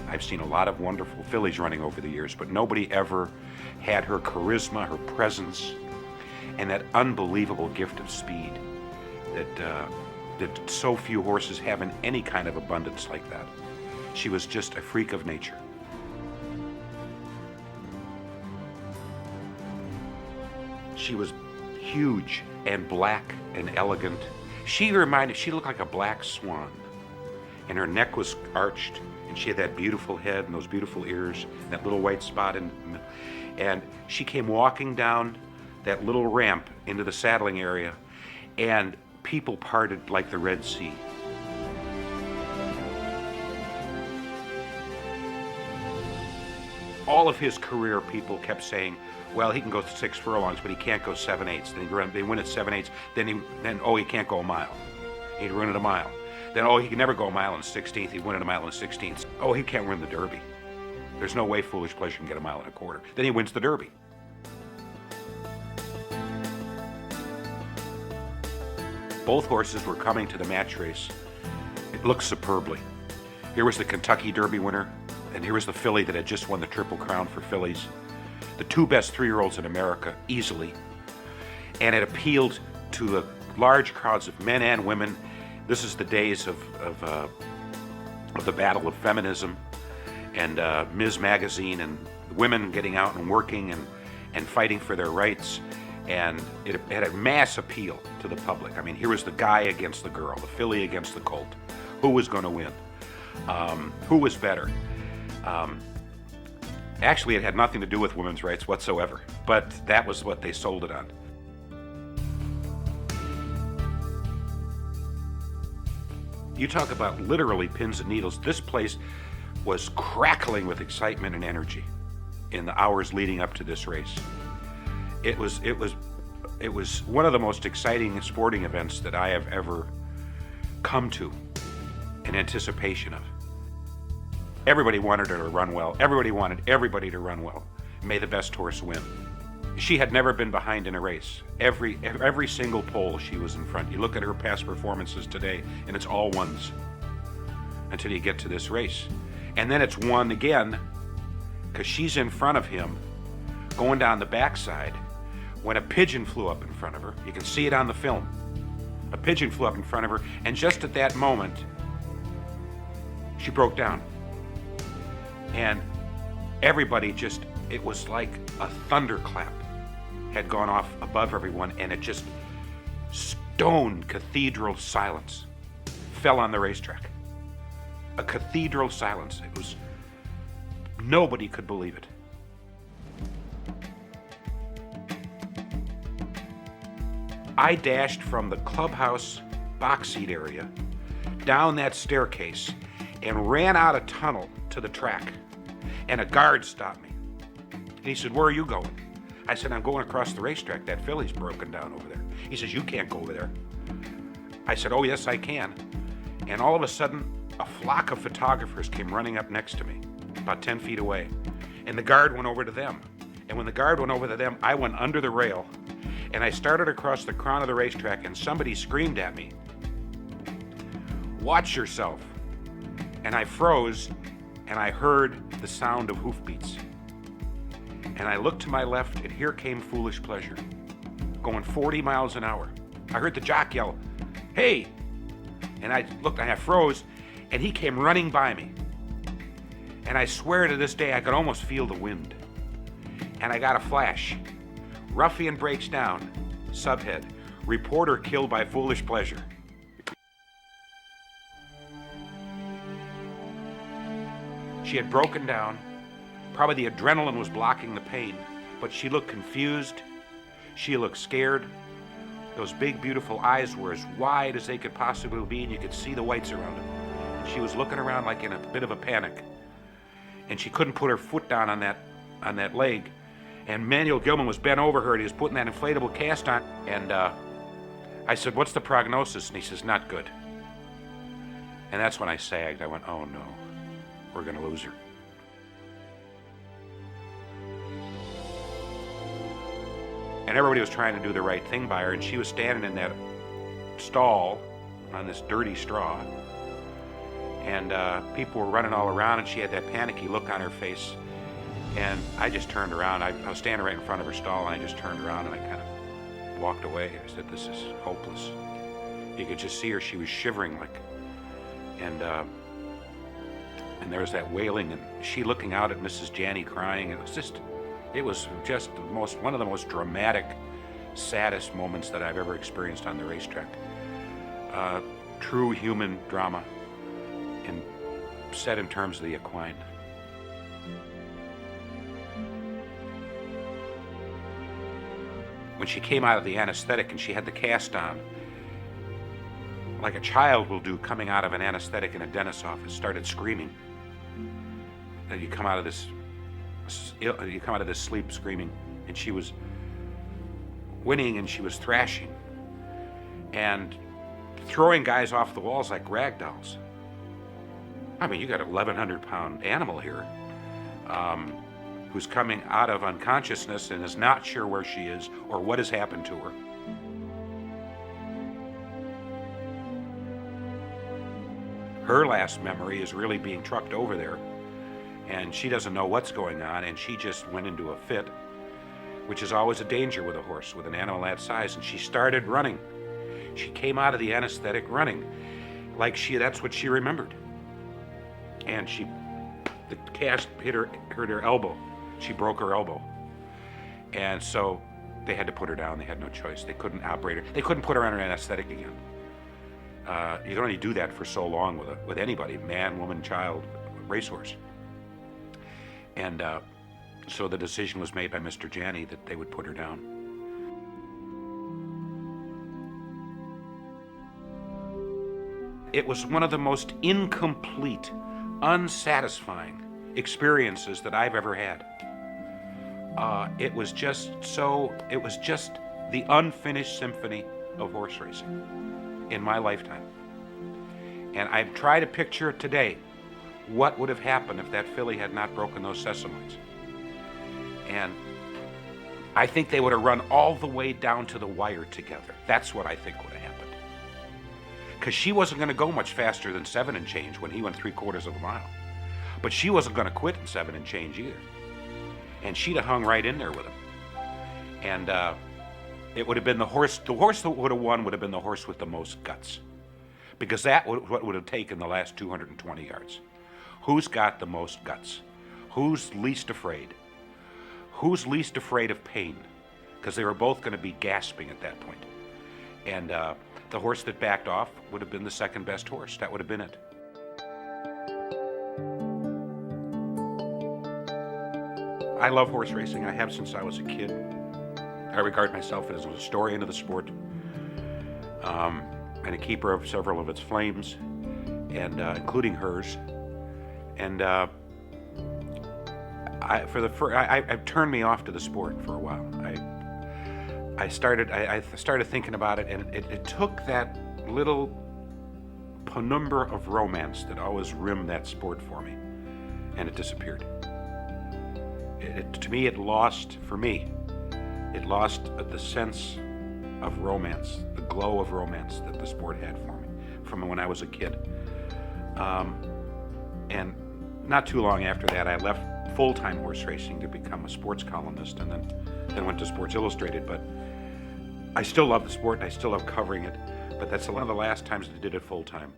I've seen a lot of wonderful fillies running over the years, but nobody ever had her charisma, her presence, and that unbelievable gift of speed that so few horses have in any kind of abundance like that. She was just a freak of nature. She was huge and black and elegant. She looked like a black swan, and her neck was arched, and she had that beautiful head and those beautiful ears, and that little white spot and she came walking down that little ramp into the saddling area, and people parted like the Red Sea. All of his career, people kept saying, well, he can go 6 furlongs, but he can't go 7/8. Then they win at 7/8. Then oh, he can't go a mile. He'd run it a mile. Then oh, he can never go a mile in 16th. He'd win it a mile in 16th. Oh, he can't win the Derby. There's no way Foolish Pleasure can get a mile and a quarter. Then he wins the Derby. Both horses were coming to the match race. It looked superbly. Here was the Kentucky Derby winner, and here was the filly that had just won the Triple Crown for fillies. The 2 best 3-year-olds in America, easily. And it appealed to large crowds of men and women. This is the days of the battle of feminism, and Ms. Magazine, and women getting out and working and fighting for their rights. And it had a mass appeal to the public. I mean, here was the guy against the girl, the filly against the colt. Who was going to win? Who was better? Actually, it had nothing to do with women's rights whatsoever, but that was what they sold it on. You talk about literally pins and needles. This place was crackling with excitement and energy in the hours leading up to this race. It was one of the most exciting sporting events that I have ever come to in anticipation of. Everybody wanted her to run well. Everybody wanted everybody to run well. May the best horse win. She had never been behind in a race. Every single pole she was in front. You look at her past performances today, and it's all ones until you get to this race. And then it's one again, because she's in front of him, going down the backside, when a pigeon flew up in front of her. You can see it on the film. A pigeon flew up in front of her, and just at that moment, she broke down. And everybody just, it was like a thunderclap had gone off above everyone, and it just, stone cathedral silence fell on the racetrack. A cathedral silence. It was, nobody could believe it. I dashed from the clubhouse box seat area down that staircase and ran out a tunnel to the track, and a guard stopped me. And he said, "Where are you going?" I said, "I'm going across the racetrack. That filly's broken down over there." He says, "You can't go over there." I said, "Oh, yes, I can." And all of a sudden, a flock of photographers came running up next to me, about 10 feet away. And the guard went over to them. And when the guard went over to them, I went under the rail, and I started across the crown of the racetrack, and somebody screamed at me, "Watch yourself." And I froze, and I heard the sound of hoofbeats. And I looked to my left, and here came Foolish Pleasure, going 40 miles an hour. I heard the jock yell, "Hey!" And I looked, and I froze, and he came running by me. And I swear to this day, I could almost feel the wind. And I got a flash. Ruffian breaks down, subhead, reporter killed by Foolish Pleasure. She had broken down. Probably the adrenaline was blocking the pain, but she looked confused. She looked scared. Those big, beautiful eyes were as wide as they could possibly be, and you could see the whites around them. And she was looking around like in a bit of a panic. And she couldn't put her foot down on that leg. And Manuel Gilman was bent over her, and he was putting that inflatable cast on. And I said, "What's the prognosis?" And he says, "Not good." And that's when I sagged. I went, "Oh no, we're gonna lose her." And everybody was trying to do the right thing by her, and she was standing in that stall on this dirty straw. and people were running all around, and she had that panicky look on her face. And I just turned around. I was standing right in front of her stall, and I just turned around and I kind of walked away. I said, "This is hopeless." You could just see her; she was shivering, and there was that wailing, and she looking out at Mrs. Janney crying. It was just one of the most dramatic, saddest moments that I've ever experienced on the racetrack. True human drama, and set in terms of the equine. When she came out of the anesthetic and she had the cast on, like a child will do coming out of an anesthetic in a dentist's office, started screaming. You come out of this sleep screaming, and she was whinnying and she was thrashing and throwing guys off the walls like rag dolls. I mean, you got an 1,100-pound animal here who's coming out of unconsciousness and is not sure where she is or what has happened to her. Her last memory is really being trucked over there, and she doesn't know what's going on, and she just went into a fit, which is always a danger with a horse, with an animal that size, and she started running. She came out of the anesthetic running, like that's what she remembered. And the cast hurt her elbow. She broke her elbow. And so they had to put her down. They had no choice. They couldn't operate her. They couldn't put her under anesthetic again. You can only do that for so long with anybody, man, woman, child, racehorse. And so the decision was made by Mr. Janney that they would put her down. It was one of the most incomplete, unsatisfying experiences that I've ever had. It was just the unfinished symphony of horse racing in my lifetime. And I try to picture today what would have happened if that filly had not broken those sesamoids. And I think they would have run all the way down to the wire together. That's what I think would have happened. Because she wasn't going to go much faster than 7 and change when he went 3/4 of a mile. But she wasn't going to quit in 7 and change either. And she'd have hung right in there with him. And it would have been the horse that would have won would have been the horse with the most guts. Because that what would have taken the last 220 yards. Who's got the most guts? Who's least afraid? Who's least afraid of pain? Because they were both going to be gasping at that point. And the horse that backed off would have been the second best horse. That would have been it. I love horse racing. I have since I was a kid. I regard myself as a historian of the sport, and a keeper of several of its flames, and including hers. And it turned me off to the sport for a while. I started thinking about it, and it took that little penumbra of romance that always rimmed that sport for me, and it disappeared. To me, it lost the sense of romance, the glow of romance that the sport had for me from when I was a kid. And not too long after that, I left full-time horse racing to become a sports columnist, and then went to Sports Illustrated. But I still love the sport, and I still love covering it, but that's one of the last times I did it full-time.